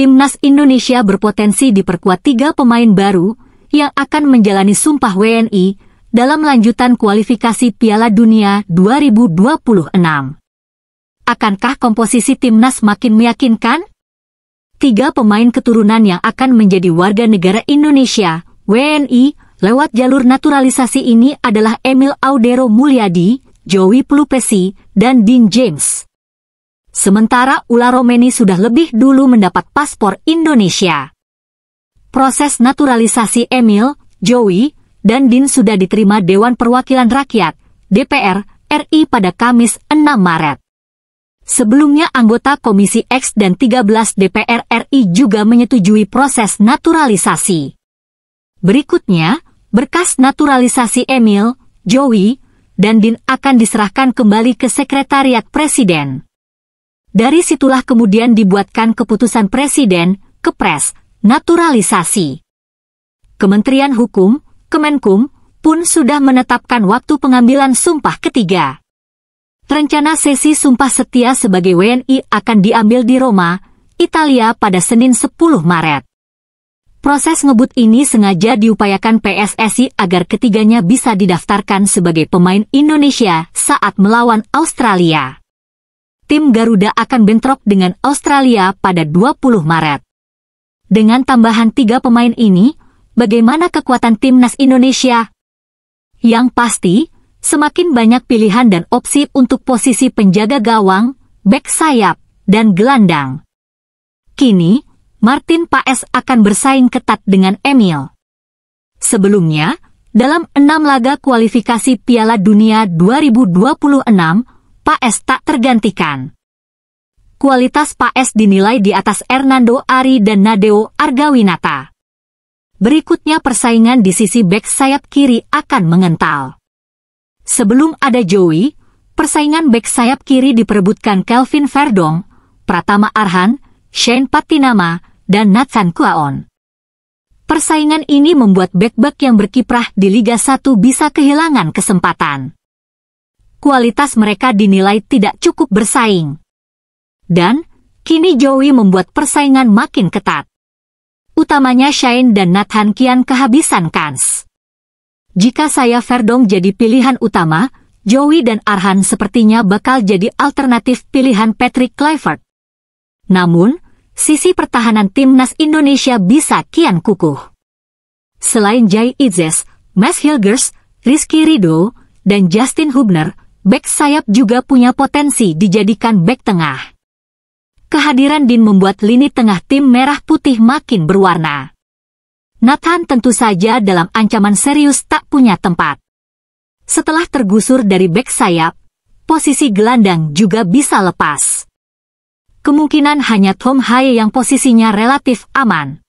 Timnas Indonesia berpotensi diperkuat 3 pemain baru yang akan menjalani sumpah WNI dalam lanjutan kualifikasi Piala Dunia 2026. Akankah komposisi timnas makin meyakinkan? 3 pemain keturunan yang akan menjadi warga negara Indonesia, WNI, lewat jalur naturalisasi ini adalah Emil Audero Mulyadi, Joey Pelupesi, dan Dean James. Sementara Ula Romeni sudah lebih dulu mendapat paspor Indonesia. Proses naturalisasi Emil, Joey, dan Dean sudah diterima Dewan Perwakilan Rakyat, DPR, RI pada Kamis 6 Maret. Sebelumnya anggota Komisi X dan 13 DPR RI juga menyetujui proses naturalisasi. Berikutnya, berkas naturalisasi Emil, Joey, dan Dean akan diserahkan kembali ke Sekretariat Presiden. Dari situlah kemudian dibuatkan keputusan Presiden, Kepres, naturalisasi. Kementerian Hukum, Kemenkum, pun sudah menetapkan waktu pengambilan sumpah ketiga. Rencana sesi sumpah setia sebagai WNI akan diambil di Roma, Italia pada Senin 10 Maret. Proses ngebut ini sengaja diupayakan PSSI agar ketiganya bisa didaftarkan sebagai pemain Indonesia saat melawan Australia. Tim Garuda akan bentrok dengan Australia pada 20 Maret. Dengan tambahan 3 pemain ini, bagaimana kekuatan timnas Indonesia? Yang pasti, semakin banyak pilihan dan opsi untuk posisi penjaga gawang, bek sayap, dan gelandang. Kini, Martin Paes akan bersaing ketat dengan Emil. Sebelumnya, dalam 6 laga kualifikasi Piala Dunia 2026, Paes tak tergantikan. Kualitas Paes dinilai di atas Hernando Ari dan Nadeo Argawinata. Berikutnya persaingan di sisi bek sayap kiri akan mengental. Sebelum ada Joey, persaingan bek sayap kiri diperebutkan Kelvin Verdong, Pratama Arhan, Shane Patinama, dan Nathan Kuaon. Persaingan ini membuat bek-bek yang berkiprah di Liga 1 bisa kehilangan kesempatan. Kualitas mereka dinilai tidak cukup bersaing. Dan, kini Joey membuat persaingan makin ketat. Utamanya Shane dan Nathan kian kehabisan kans. Jika saya Verdong jadi pilihan utama, Joey dan Arhan sepertinya bakal jadi alternatif pilihan Patrick Kluivert. Namun, sisi pertahanan timnas Indonesia bisa kian kukuh. Selain Jai Itzes, Max Hilgers, Rizky Ridho, dan Justin Hubner, bek sayap juga punya potensi dijadikan bek tengah. Kehadiran Dean membuat lini tengah tim merah putih makin berwarna. Nathan tentu saja dalam ancaman serius tak punya tempat. Setelah tergusur dari bek sayap, posisi gelandang juga bisa lepas. Kemungkinan hanya Tom Haye yang posisinya relatif aman.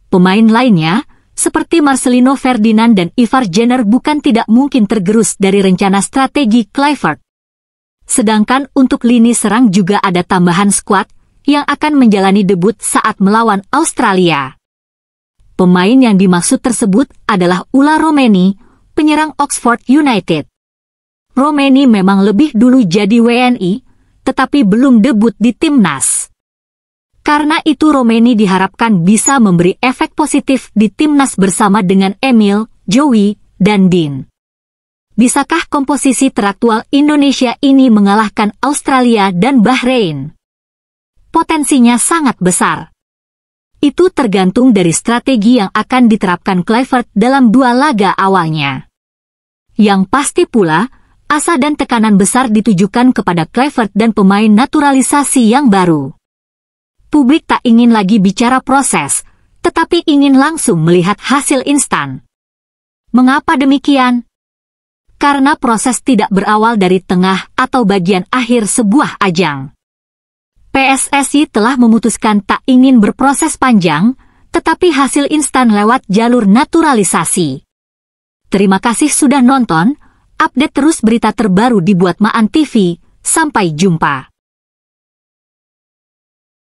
Pemain lainnya, seperti Marcelino Ferdinand dan Ivar Jenner bukan tidak mungkin tergerus dari rencana strategi Kluivert. Sedangkan untuk lini serang juga ada tambahan skuad yang akan menjalani debut saat melawan Australia. Pemain yang dimaksud tersebut adalah Ula Romeni, penyerang Oxford United. Romeni memang lebih dulu jadi WNI, tetapi belum debut di timnas. Karena itu Romeni diharapkan bisa memberi efek positif di timnas bersama dengan Emil, Joey, dan Dean. Bisakah komposisi teraktual Indonesia ini mengalahkan Australia dan Bahrain? Potensinya sangat besar. Itu tergantung dari strategi yang akan diterapkan Kluivert dalam 2 laga awalnya. Yang pasti pula, asa dan tekanan besar ditujukan kepada Kluivert dan pemain naturalisasi yang baru. Publik tak ingin lagi bicara proses, tetapi ingin langsung melihat hasil instan. Mengapa demikian? Karena proses tidak berawal dari tengah atau bagian akhir sebuah ajang. PSSI telah memutuskan tak ingin berproses panjang, tetapi hasil instan lewat jalur naturalisasi. Terima kasih sudah nonton, update terus berita terbaru di Buat Maan TV, sampai jumpa.